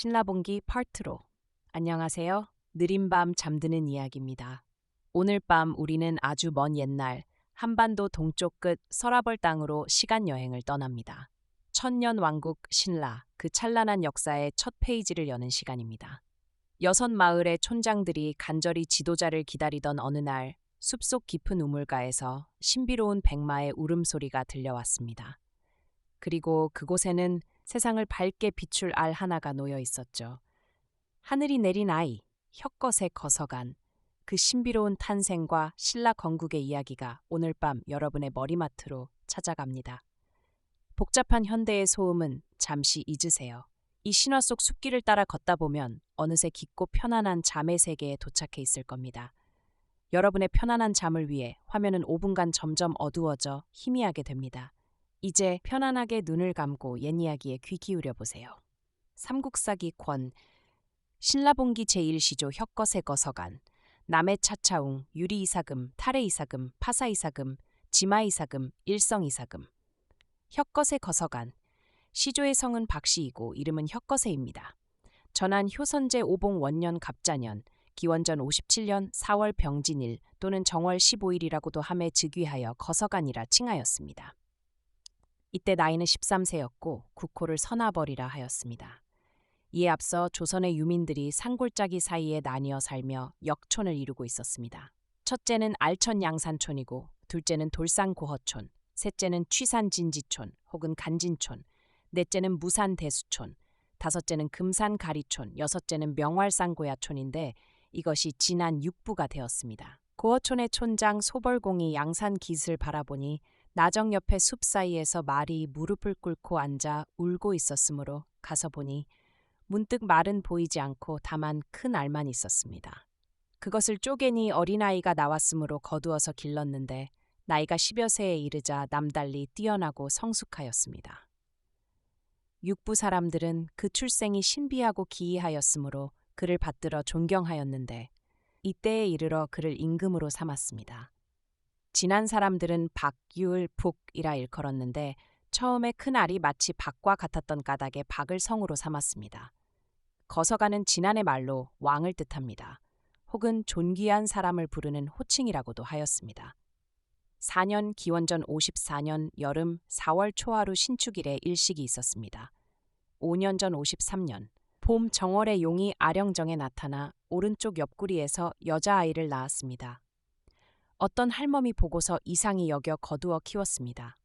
신라봉기 파트로. 안녕하세요. 느린 밤 잠드는 이야기입니다. 오늘 밤 우리는 아주 먼 옛날 한반도 동쪽 끝 서라벌 땅으로 시간 여행을 떠납니다. 천년 왕국 신라, 그 찬란한 역사의 첫 페이지를 여는 시간입니다. 여섯 마을의 촌장들이 간절히 지도자를 기다리던 어느 날 숲속 깊은 우물가에서 신비로운 백마의 울음소리가 들려왔습니다. 그리고 그곳에는 세상을 밝게 비출 알 하나가 놓여 있었죠. 하늘이 내린 아이, 혁것의 거서간. 그 신비로운 탄생과 신라 건국의 이야기가 오늘 밤 여러분의 머리맡으로 찾아갑니다. 복잡한 현대의 소음은 잠시 잊으세요. 이 신화 속 숲길을 따라 걷다 보면 어느새 깊고 편안한 잠의 세계에 도착해 있을 겁니다. 여러분의 편안한 잠을 위해 화면은 5분간 점점 어두워져 희미하게 됩니다. 이제 편안하게 눈을 감고 옛 이야기에 귀 기울여 보세요. 삼국사기 권, 신라봉기 제1시조 혁것의 거서간, 남해 차차웅, 유리이사금, 탈해이사금, 파사이사금, 지마이사금, 일성이사금. 혁것의 거서간. 시조의 성은 박씨이고 이름은 혁거세입니다. 전한 효선제 오봉 원년 갑자년, 기원전 57년 4월 병진일 또는 정월 15일이라고도 함에 즉위하여 거서간이라 칭하였습니다. 이때 나이는 13세였고 국호를 선아벌이라 하였습니다. 이에 앞서 조선의 유민들이 산골짜기 사이에 나뉘어 살며 역촌을 이루고 있었습니다. 첫째는 알천 양산촌이고 둘째는 돌산 고허촌, 셋째는 취산 진지촌 혹은 간진촌, 넷째는 무산 대수촌, 다섯째는 금산 가리촌, 여섯째는 명활산 고야촌인데 이것이 진안 6부가 되었습니다. 고허촌의 촌장 소벌공이 양산 깃을 바라보니 나정 옆에 숲 사이에서 말이 무릎을 꿇고 앉아 울고 있었으므로 가서 보니 문득 말은 보이지 않고 다만 큰 알만 있었습니다. 그것을 쪼개니 어린아이가 나왔으므로 거두어서 길렀는데 나이가 10여 세에 이르자 남달리 뛰어나고 성숙하였습니다. 육부 사람들은 그 출생이 신비하고 기이하였으므로 그를 받들어 존경하였는데 이때에 이르러 그를 임금으로 삼았습니다. 진안 사람들은 박유을 북이라 일컬었는데 처음에 큰 알이 마치 박과 같았던 까닭에 박을 성으로 삼았습니다. 거서가는 진안의 말로 왕을 뜻합니다. 혹은 존귀한 사람을 부르는 호칭이라고도 하였습니다. 4년 기원전 54년 여름 4월 초하루 신축일에 일식이 있었습니다. 5년 전 53년 봄 정월에 용이 아령정에 나타나 오른쪽 옆구리에서 여자아이를 낳았습니다. 어떤 할멈이 보고서 이상히 여겨 거두어 키웠습니다.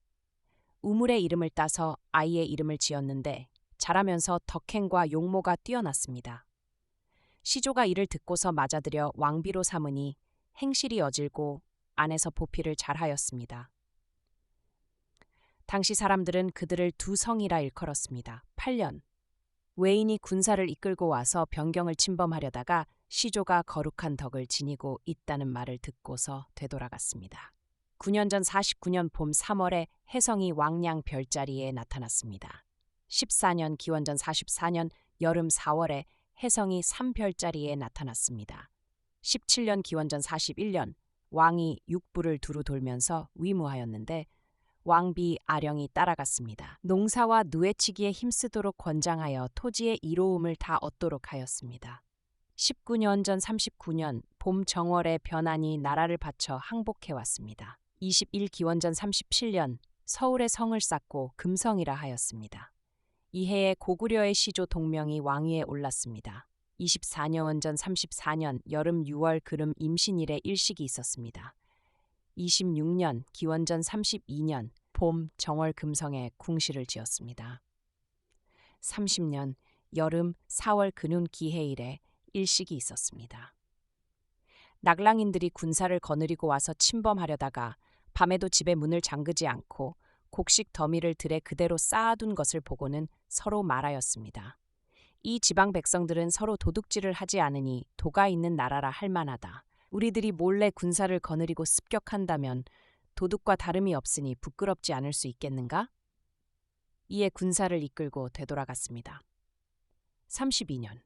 우물의 이름을 따서 아이의 이름을 지었는데 자라면서 덕행과 용모가 뛰어났습니다. 시조가 이를 듣고서 맞아들여 왕비로 삼으니 행실이 어질고 안에서 보필을 잘하였습니다. 당시 사람들은 그들을 두 성이라 일컬었습니다. 8년. 외인이 군사를 이끌고 와서 변경을 침범하려다가 시조가 거룩한 덕을 지니고 있다는 말을 듣고서 되돌아갔습니다. 9년 전 49년 봄 3월에 혜성이 왕량 별자리에 나타났습니다. 14년 기원전 44년 여름 4월에 혜성이 3별자리에 나타났습니다. 17년 기원전 41년 왕이 육부를 두루 돌면서 위무하였는데 왕비 아령이 따라갔습니다. 농사와 누에치기에 힘쓰도록 권장하여 토지의 이로움을 다 얻도록 하였습니다. 19년 전 39년 봄 정월에 변한이 나라를 바쳐 항복해왔습니다. 21 기원전 37년 서울에 성을 쌓고 금성이라 하였습니다. 이해에 고구려의 시조 동명이 왕위에 올랐습니다. 24년 전 34년 여름 6월 그름 임신일에 일식이 있었습니다. 26년 기원전 32년 봄 정월 금성에 궁시를 지었습니다. 30년 여름 4월 근운 기해일에 일식이 있었습니다. 낙랑인들이 군사를 거느리고 와서 침범하려다가 밤에도 집에 문을 잠그지 않고 곡식 더미를 들에 그대로 쌓아둔 것을 보고는 서로 말하였습니다. 이 지방 백성들은 서로 도둑질을 하지 않으니 도가 있는 나라라 할 만하다. 우리들이 몰래 군사를 거느리고 습격한다면 도둑과 다름이 없으니 부끄럽지 않을 수 있겠는가? 이에 군사를 이끌고 되돌아갔습니다. 32년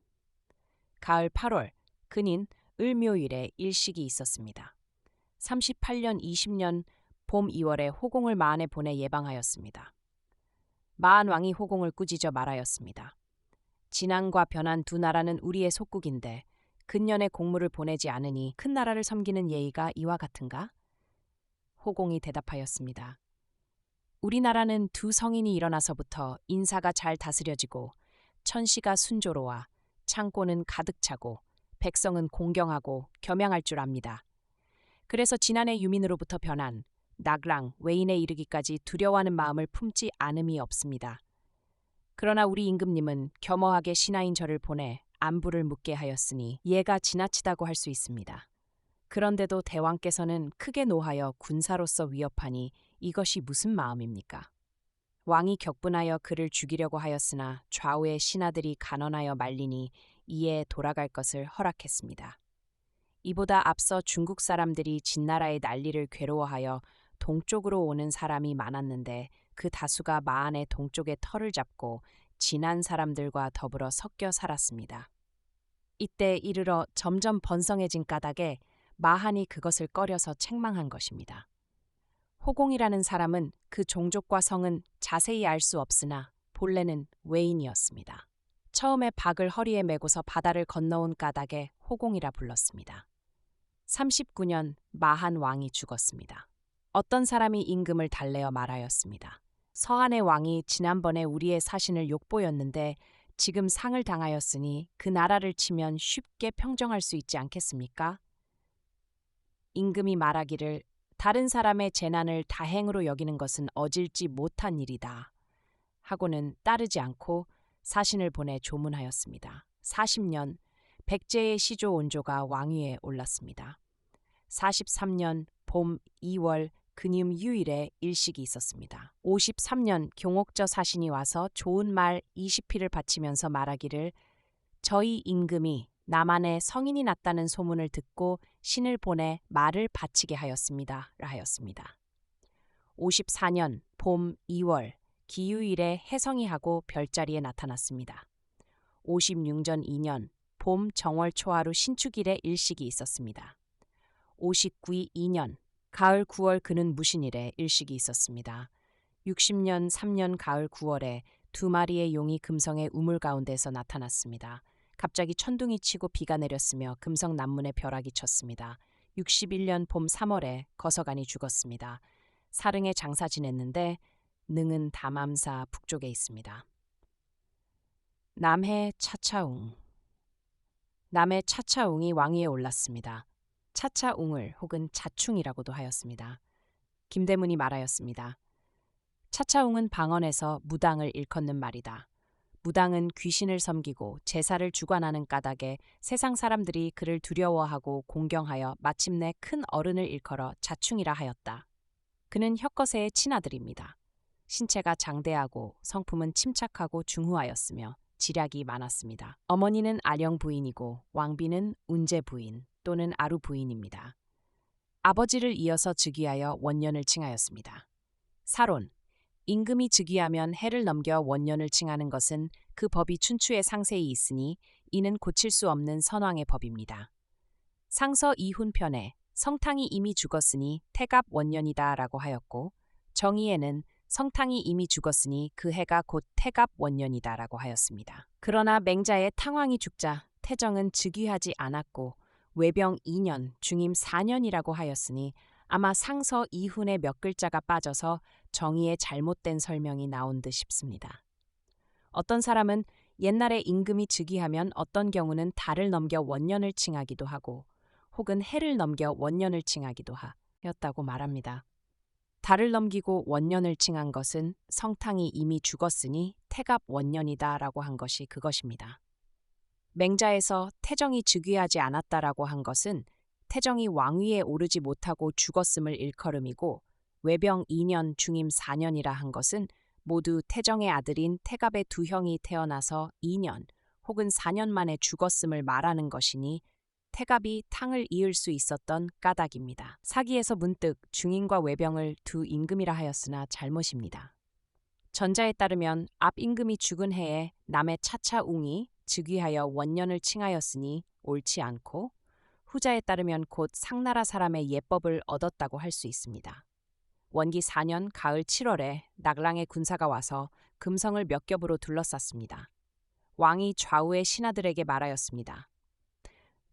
가을 8월 근인 을묘일에 일식이 있었습니다. 38년 20년 봄 2월에 호공을 마안에 보내 예방하였습니다. 마안 왕이 호공을 꾸짖어 말하였습니다. 진앙과 변한 두 나라는 우리의 속국인데 근년에 공무를 보내지 않으니 큰 나라를 섬기는 예의가 이와 같은가? 호공이 대답하였습니다. 우리나라는 두 성인이 일어나서부터 인사가 잘 다스려지고 천시가 순조로워 창고는 가득 차고 백성은 공경하고 겸양할 줄 압니다. 그래서 지난해 유민으로부터 변한 낙랑, 외인에 이르기까지 두려워하는 마음을 품지 않음이 없습니다. 그러나 우리 임금님은 겸허하게 신하인 저를 보내 안부를 묻게 하였으니 이해가 지나치다고 할 수 있습니다. 그런데도 대왕께서는 크게 노하여 군사로서 위협하니 이것이 무슨 마음입니까? 왕이 격분하여 그를 죽이려고 하였으나 좌우의 신하들이 간언하여 말리니 이에 돌아갈 것을 허락했습니다. 이보다 앞서 중국 사람들이 진나라의 난리를 괴로워하여 동쪽으로 오는 사람이 많았는데 그 다수가 마한의 동쪽의 터를 잡고 진한 사람들과 더불어 섞여 살았습니다. 이때 이르러 점점 번성해진 까닭에 마한이 그것을 꺼려서 책망한 것입니다. 호공이라는 사람은 그 종족과 성은 자세히 알 수 없으나 본래는 외인이었습니다. 처음에 박을 허리에 메고서 바다를 건너온 까닭에 호공이라 불렀습니다. 39년 마한 왕이 죽었습니다. 어떤 사람이 임금을 달래어 말하였습니다. 서한의 왕이 지난번에 우리의 사신을 욕보였는데 지금 상을 당하였으니 그 나라를 치면 쉽게 평정할 수 있지 않겠습니까? 임금이 말하기를 다른 사람의 재난을 다행으로 여기는 것은 어질지 못한 일이다 하고는 따르지 않고 사신을 보내 조문하였습니다. 40년 백제의 시조 온조가 왕위에 올랐습니다. 43년 봄 2월 근임 유일에 일식이 있었습니다. 53년 경옥저 사신이 와서 좋은 말 20피를 바치면서 말하기를 저희 임금이 남한에 성인이 났다는 소문을 듣고 신을 보내 말을 바치게 하였습니다. 하였습니다. 54년 봄 2월 기유일에 혜성이 하고 별자리에 나타났습니다. 56년 2년 봄 정월 초하루 신축일에 일식이 있었습니다. 59이 2년 가을 9월 그는 무신일에 일식이 있었습니다. 60년 3년 가을 9월에 두 마리의 용이 금성의 우물 가운데서 나타났습니다. 갑자기 천둥이 치고 비가 내렸으며 금성 남문에 벼락이 쳤습니다. 61년 봄 3월에 거서간이 죽었습니다. 사릉에 장사 지냈는데 능은 담암사 북쪽에 있습니다. 남해 차차웅. 남해 차차웅이 왕위에 올랐습니다. 차차웅을 혹은 자충이라고도 하였습니다. 김대문이 말하였습니다. 차차웅은 방언에서 무당을 일컫는 말이다. 무당은 귀신을 섬기고 제사를 주관하는 까닭에 세상 사람들이 그를 두려워하고 공경하여 마침내 큰 어른을 일컬어 자충이라 하였다. 그는 혁거세의 친아들입니다. 신체가 장대하고 성품은 침착하고 중후하였으며 지략이 많았습니다. 어머니는 아령 부인이고 왕비는 운제 부인 또는 아루 부인입니다. 아버지를 이어서 즉위하여 원년을 칭하였습니다. 사론, 임금이 즉위하면 해를 넘겨 원년을 칭하는 것은 그 법이 춘추의 상세히 있으니 이는 고칠 수 없는 선왕의 법입니다. 상서 이훈편에 성탕이 이미 죽었으니 태갑 원년이다 라고 하였고 정의에는 성탕이 이미 죽었으니 그 해가 곧 태갑 원년이다 라고 하였습니다. 그러나 맹자의 탕왕이 죽자 태정은 즉위하지 않았고 외병 2년, 중임 4년이라고 하였으니 아마 상서 이훈의 몇 글자가 빠져서 정의의 잘못된 설명이 나온 듯 싶습니다. 어떤 사람은 옛날에 임금이 즉위하면 어떤 경우는 달을 넘겨 원년을 칭하기도 하고 혹은 해를 넘겨 원년을 칭하기도 하였다고 말합니다. 달을 넘기고 원년을 칭한 것은 성탕이 이미 죽었으니 태갑 원년이다 라고 한 것이 그것입니다. 맹자에서 태정이 즉위하지 않았다라고 한 것은 태정이 왕위에 오르지 못하고 죽었음을 일컬음이고 외병 2년 중임 4년이라 한 것은 모두 태정의 아들인 태갑의 두 형이 태어나서 2년 혹은 4년 만에 죽었음을 말하는 것이니 태갑이 탕을 이을 수 있었던 까닭입니다. 사기에서 문득 중임과 외병을 두 임금이라 하였으나 잘못입니다. 전자에 따르면 앞 임금이 죽은 해에 남의 차차웅이 즉위하여 원년을 칭하였으니 옳지 않고 후자에 따르면 곧 상나라 사람의 예법을 얻었다고 할 수 있습니다. 원기 4년 가을 7월에 낙랑의 군사가 와서 금성을 몇 겹으로 둘러쌌습니다. 왕이 좌우의 신하들에게 말하였습니다.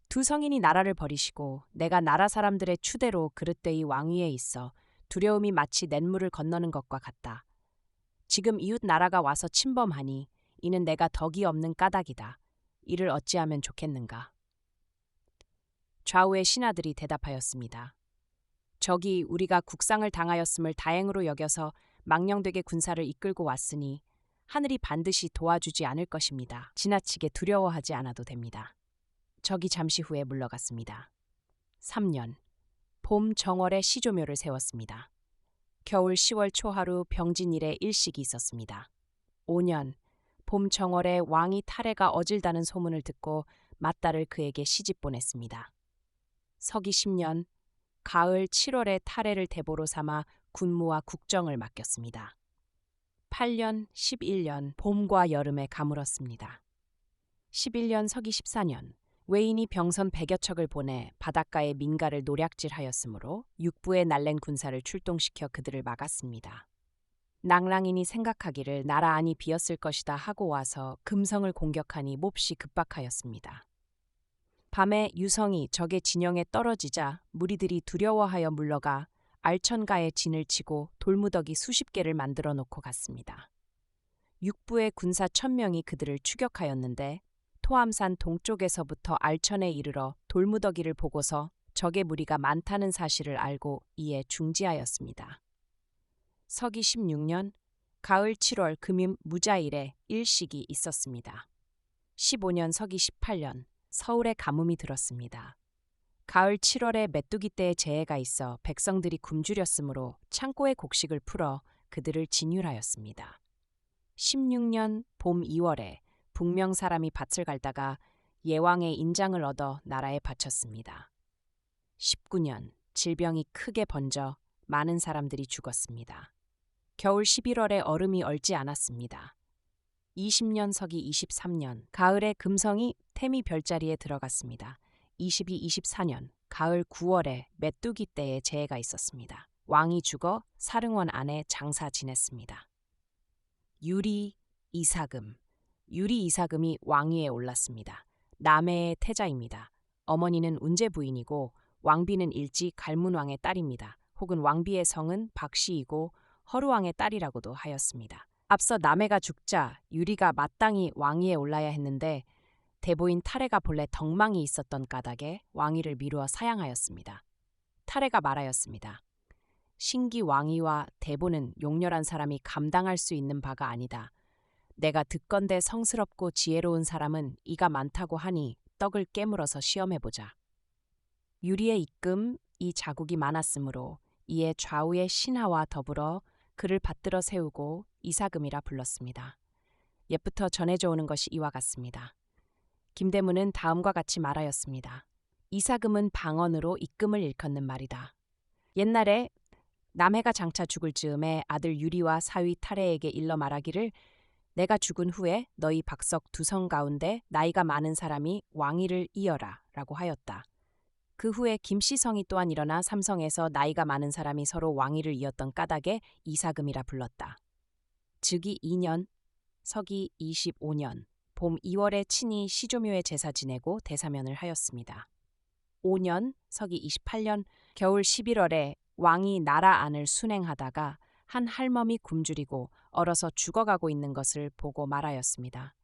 두 성인이 나라를 버리시고 내가 나라 사람들의 추대로 그릇되이 왕위에 있어 두려움이 마치 냇물을 건너는 것과 같다. 지금 이웃 나라가 와서 침범하니 이는 내가 덕이 없는 까닭이다. 이를 어찌하면 좋겠는가? 좌우의 신하들이 대답하였습니다. 적이 우리가 국상을 당하였음을 다행으로 여겨서 망령되게 군사를 이끌고 왔으니 하늘이 반드시 도와주지 않을 것입니다. 지나치게 두려워하지 않아도 됩니다. 적이 잠시 후에 물러갔습니다. 3년, 봄 정월에 시조묘를 세웠습니다. 겨울 10월 초하루 병진일에 일식이 있었습니다. 5년, 봄 정월에 왕이 탈해가 어질다는 소문을 듣고 맏딸을 그에게 시집 보냈습니다. 서기 10년, 가을 7월에 탈해를 대보로 삼아 군무와 국정을 맡겼습니다. 8년, 11년, 봄과 여름에 가물었습니다. 11년 서기 14년, 외인이 병선 100여 척을 보내 바닷가에 민가를 노략질하였으므로 육부의 날랜 군사를 출동시켜 그들을 막았습니다. 낭랑인이 생각하기를 나라 안이 비었을 것이다 하고 와서 금성을 공격하니 몹시 급박하였습니다. 밤에 유성이 적의 진영에 떨어지자 무리들이 두려워하여 물러가 알천가에 진을 치고 돌무더기 수십 개를 만들어 놓고 갔습니다. 육부의 군사 1000명이 그들을 추격하였는데 토암산 동쪽에서부터 알천에 이르러 돌무더기를 보고서 적의 무리가 많다는 사실을 알고 이에 중지하였습니다. 서기 16년 가을 7월 금임 무자일에 일식이 있었습니다. 15년 서기 18년 서울에 가뭄이 들었습니다. 가을 7월에 메뚜기 떼의 재해가 있어 백성들이 굶주렸으므로 창고의 곡식을 풀어 그들을 진율하였습니다. 16년 봄 2월에 북명 사람이 밭을 갈다가 예왕의 인장을 얻어 나라에 바쳤습니다. 19년 질병이 크게 번져 많은 사람들이 죽었습니다. 겨울 11월에 얼음이 얼지 않았습니다. 20년 서기 23년 가을에 금성이 태미 별자리에 들어갔습니다. 24년 가을 9월에 메뚜기 떼의 재해가 있었습니다. 왕이 죽어 사릉원 안에 장사 지냈습니다. 유리 이사금 유리 이사금이 왕위에 올랐습니다. 남해의 태자입니다. 어머니는 운제 부인이고 왕비는 일지 갈문왕의 딸입니다. 혹은 왕비의 성은 박씨이고 허루왕의 딸이라고도 하였습니다. 앞서 남해가 죽자 유리가 마땅히 왕위에 올라야 했는데 대보인 탈해가 본래 덕망이 있었던 까닭에 왕위를 미루어 사양하였습니다. 탈해가 말하였습니다. 신기 왕위와 대보는 용렬한 사람이 감당할 수 있는 바가 아니다. 내가 듣건대 성스럽고 지혜로운 사람은 이가 많다고 하니 떡을 깨물어서 시험해보자. 유리의 입금 이 자국이 많았으므로 이에 좌우의 신하와 더불어 그를 받들어 세우고 이사금이라 불렀습니다. 옛부터 전해져 오는 것이 이와 같습니다. 김대문은 다음과 같이 말하였습니다. 이사금은 방언으로 입금을 일컫는 말이다. 옛날에 남해가 장차 죽을 즈음에 아들 유리와 사위 탈해에게 일러 말하기를 내가 죽은 후에 너희 박석 두 성 가운데 나이가 많은 사람이 왕위를 이어라 라고 하였다. 그 후에 김씨성이 또한 일어나 삼성에서 나이가 많은 사람이 서로 왕위를 이었던 까닭에 이사금이라 불렀다. 즉위 2년 서기 25년 봄 2월에 친히 시조묘에 제사 지내고 대사면을 하였습니다. 5년 서기 28년 겨울 11월에 왕이 나라 안을 순행하다가 한 할멈이 굶주리고 얼어서 죽어가고 있는 것을 보고 말하였습니다.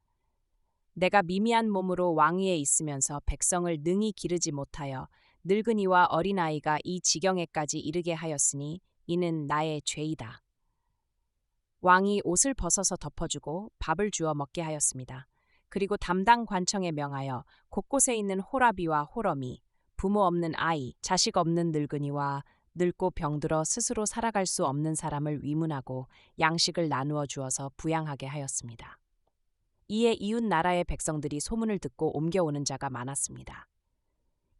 내가 미미한 몸으로 왕위에 있으면서 백성을 능히 기르지 못하여 늙은이와 어린아이가 이 지경에까지 이르게 하였으니 이는 나의 죄이다. 왕이 옷을 벗어서 덮어주고 밥을 주어 먹게 하였습니다. 그리고 담당 관청에 명하여 곳곳에 있는 호라비와 호러미, 부모 없는 아이, 자식 없는 늙은이와 늙고 병들어 스스로 살아갈 수 없는 사람을 위문하고 양식을 나누어 주어서 부양하게 하였습니다. 이에 이웃 나라의 백성들이 소문을 듣고 옮겨오는 자가 많았습니다.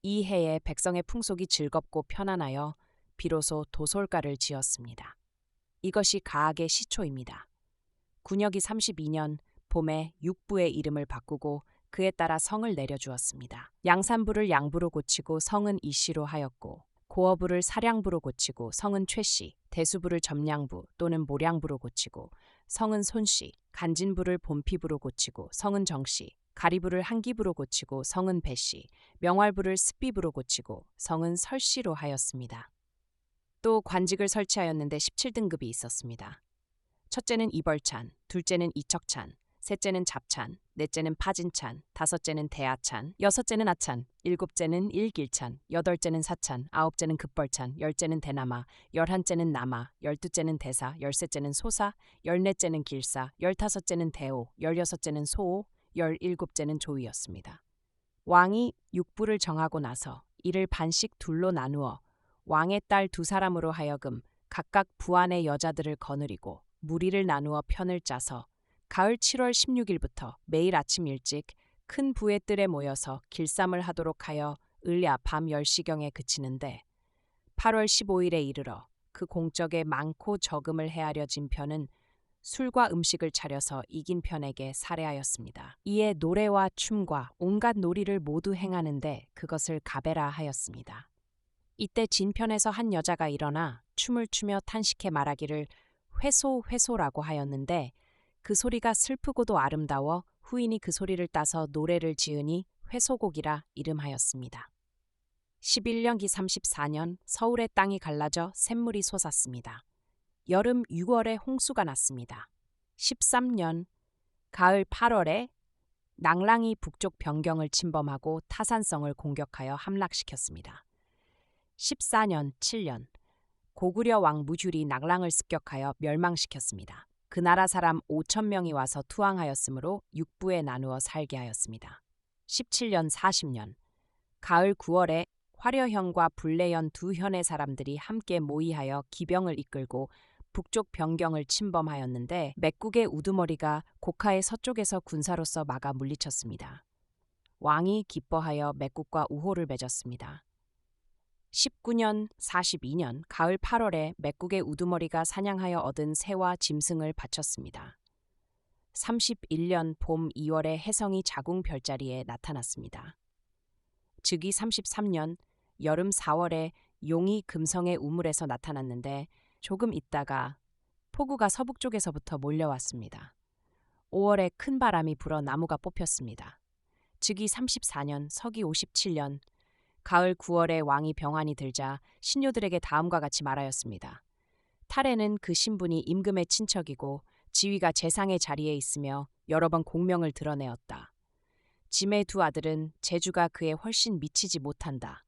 이 해에 백성의 풍속이 즐겁고 편안하여 비로소 도솔가를 지었습니다. 이것이 가학의 시초입니다. 군역이 32년 봄에 육부의 이름을 바꾸고 그에 따라 성을 내려주었습니다. 양산부를 양부로 고치고 성은 이씨로 하였고 고어부를 사량부로 고치고 성은 최씨, 대수부를 점량부 또는 모량부로 고치고 성은 손씨, 간진부를 본피부로 고치고 성은 정씨, 가리부를 한기부로 고치고 성은 배씨, 명활부를 습비부로 고치고 성은 설씨로 하였습니다. 또 관직을 설치하였는데 17등급이 있었습니다. 첫째는 이벌찬, 둘째는 이척찬, 셋째는 잡찬, 넷째는 파진찬, 다섯째는 대아찬, 여섯째는 아찬, 일곱째는 일길찬, 여덟째는 사찬, 아홉째는 급벌찬, 열째는 대나마, 열한째는 남아, 열두째는 대사, 열셋째는 소사, 열넷째는 길사, 열다섯째는 대오, 열여섯째는 소오, 열일곱째는 조이였습니다. 왕이 육부를 정하고 나서 이를 반씩 둘로 나누어 왕의 딸 두 사람으로 하여금 각각 부안의 여자들을 거느리고 무리를 나누어 편을 짜서 가을 7월 16일부터 매일 아침 일찍 큰 부의 뜰에 모여서 길쌈을 하도록 하여 을야 밤 10시경에 그치는데 8월 15일에 이르러 그 공적에 많고 적음을 헤아려진 편은 술과 음식을 차려서 이긴 편에게 살해하였습니다. 이에 노래와 춤과 온갖 놀이를 모두 행하는데 그것을 가베라 하였습니다. 이때 진편에서 한 여자가 일어나 춤을 추며 탄식해 말하기를 회소회소라고 하였는데 그 소리가 슬프고도 아름다워 후인이 그 소리를 따서 노래를 지으니 회소곡이라 이름하였습니다. 11년기 34년 서울의 땅이 갈라져 샘물이 솟았습니다. 여름 6월에 홍수가 났습니다. 13년 가을 8월에 낭랑이 북쪽 변경을 침범하고 타산성을 공격하여 함락시켰습니다. 14년 7년 고구려 왕 무줄이 낙랑을 습격하여 멸망시켰습니다. 그 나라 사람 5,000명이 와서 투항하였으므로 육부에 나누어 살게 하였습니다. 17년 40년 가을 9월에 화려현과 불레현 두 현의 사람들이 함께 모의하여 기병을 이끌고 북쪽 변경을 침범하였는데 맥국의 우두머리가 고카의 서쪽에서 군사로서 막아 물리쳤습니다. 왕이 기뻐하여 맥국과 우호를 맺었습니다. 19년 42년 가을 8월에 맥국의 우두머리가 사냥하여 얻은 새와 짐승을 바쳤습니다. 31년 봄 2월에 혜성이 자궁 별자리에 나타났습니다. 즉위 33년 여름 4월에 용이 금성의 우물에서 나타났는데 조금 있다가 폭우가 서북쪽에서부터 몰려왔습니다. 5월에 큰 바람이 불어 나무가 뽑혔습니다. 즉위 34년 서기 57년 가을 9월에 왕이 병환이 들자 신료들에게 다음과 같이 말하였습니다. 탈에는 그 신분이 임금의 친척이고 지위가 재상의 자리에 있으며 여러 번 공명을 드러내었다. 짐의 두 아들은 재주가 그에 훨씬 미치지 못한다.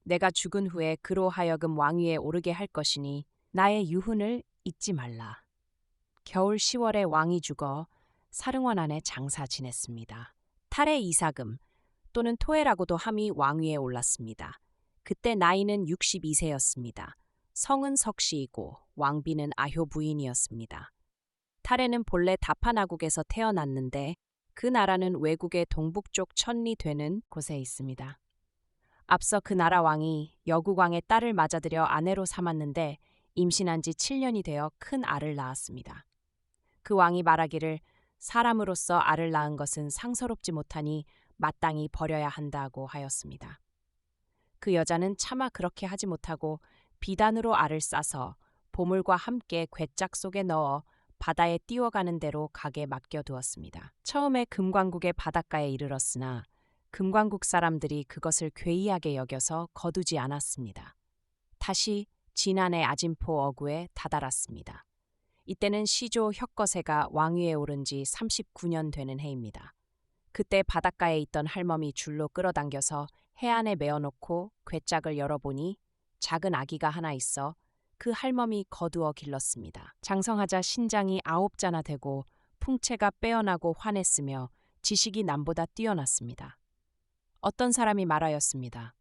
내가 죽은 후에 그로 하여금 왕위에 오르게 할 것이니 나의 유훈을 잊지 말라. 겨울 10월에 왕이 죽어 사릉원 안에 장사 지냈습니다. 탈의 이사금 또는 토해라고도 함이 왕위에 올랐습니다. 그때 나이는 62세였습니다. 성은 석씨이고 왕비는 아효 부인이었습니다. 탈에는 본래 다파나국에서 태어났는데 그 나라는 외국의 동북쪽 천리 되는 곳에 있습니다. 앞서 그 나라 왕이 여국왕의 딸을 맞아들여 아내로 삼았는데 임신한 지 7년이 되어 큰 알을 낳았습니다. 그 왕이 말하기를 사람으로서 알을 낳은 것은 상서롭지 못하니 마땅히 버려야 한다고 하였습니다. 그 여자는 차마 그렇게 하지 못하고 비단으로 알을 싸서 보물과 함께 괴짝 속에 넣어 바다에 띄워가는 대로 가게 맡겨두었습니다. 처음에 금관국의 바닷가에 이르렀으나 금관국 사람들이 그것을 괴이하게 여겨서 거두지 않았습니다. 다시 진안의 아진포 어구에 다다랐습니다. 이때는 시조 혁거세가 왕위에 오른 지 39년 되는 해입니다. 그때 바닷가에 있던 할멈이 줄로 끌어당겨서 해안에 메어놓고 괴짝을 열어보니 작은 아기가 하나 있어 그 할멈이 거두어 길렀습니다. 장성하자 신장이 9자나 되고 풍채가 빼어나고 환했으며 지식이 남보다 뛰어났습니다. 어떤 사람이 말하였습니다.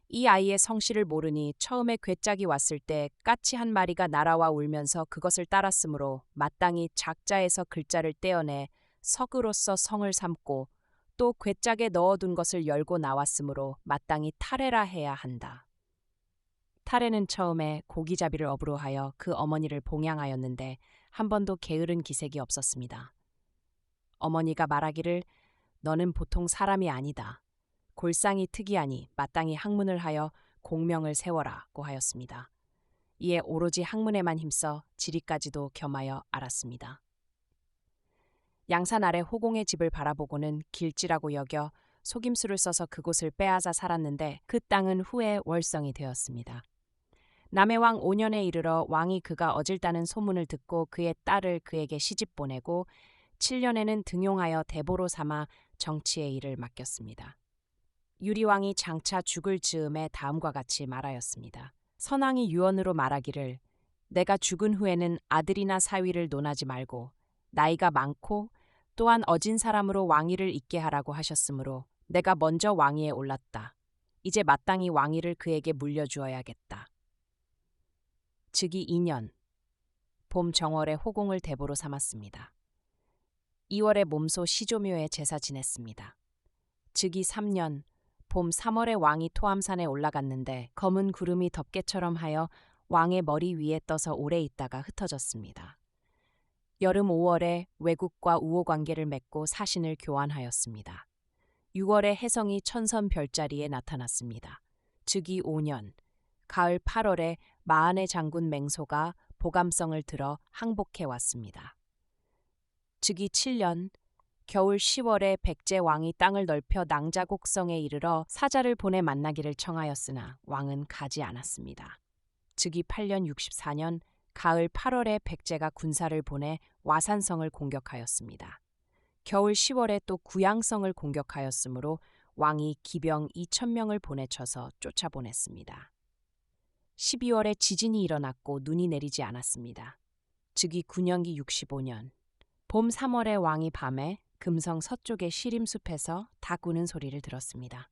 이 아이의 성씨를 모르니 처음에 괴짝이 왔을 때 까치 한 마리가 날아와 울면서 그것을 따랐으므로 마땅히 작자에서 글자를 떼어내 석으로서 성을 삼고 또 괴짝에 넣어둔 것을 열고 나왔으므로 마땅히 탈해라 해야 한다. 탈해는 처음에 고기잡이를 업으로 하여 그 어머니를 봉양하였는데 한 번도 게으른 기색이 없었습니다. 어머니가 말하기를 너는 보통 사람이 아니다. 골상이 특이하니 마땅히 학문을 하여 공명을 세워라고 하였습니다. 이에 오로지 학문에만 힘써 지리까지도 겸하여 알았습니다. 양산 아래 호공의 집을 바라보고는 길지라고 여겨 속임수를 써서 그곳을 빼앗아 살았는데 그 땅은 후에 월성이 되었습니다. 남해왕 5년에 이르러 왕이 그가 어질다는 소문을 듣고 그의 딸을 그에게 시집 보내고 7년에는 등용하여 대보로 삼아 정치의 일을 맡겼습니다. 유리왕이 장차 죽을 즈음에 다음과 같이 말하였습니다. 선왕이 유언으로 말하기를 내가 죽은 후에는 아들이나 사위를 논하지 말고 나이가 많고 또한 어진 사람으로 왕위를 잇게 하라고 하셨으므로 내가 먼저 왕위에 올랐다. 이제 마땅히 왕위를 그에게 물려주어야겠다. 즉위 2년, 봄 정월에 호공을 대보로 삼았습니다. 2월에 몸소 시조묘에 제사 지냈습니다. 즉위 3년, 봄 3월에 왕이 토암산에 올라갔는데 검은 구름이 덮개처럼 하여 왕의 머리 위에 떠서 오래 있다가 흩어졌습니다. 여름 5월에 외국과 우호 관계를 맺고 사신을 교환하였습니다. 6월에 혜성이 천선 별자리에 나타났습니다. 즉위 5년, 가을 8월에 마한의 장군 맹소가 보감성을 들어 항복해 왔습니다. 즉위 7년, 겨울 10월에 백제 왕이 땅을 넓혀 낭자곡성에 이르러 사자를 보내 만나기를 청하였으나 왕은 가지 않았습니다. 즉위 8년 64년, 가을 8월에 백제가 군사를 보내 와산성을 공격하였습니다. 겨울 10월에 또 구양성을 공격하였으므로 왕이 기병 2,000명을 보내쳐서 쫓아보냈습니다. 12월에 지진이 일어났고 눈이 내리지 않았습니다. 즉위 9년기 65년, 봄 3월에 왕이 밤에 금성 서쪽의 시림숲에서 닭 우는 소리를 들었습니다.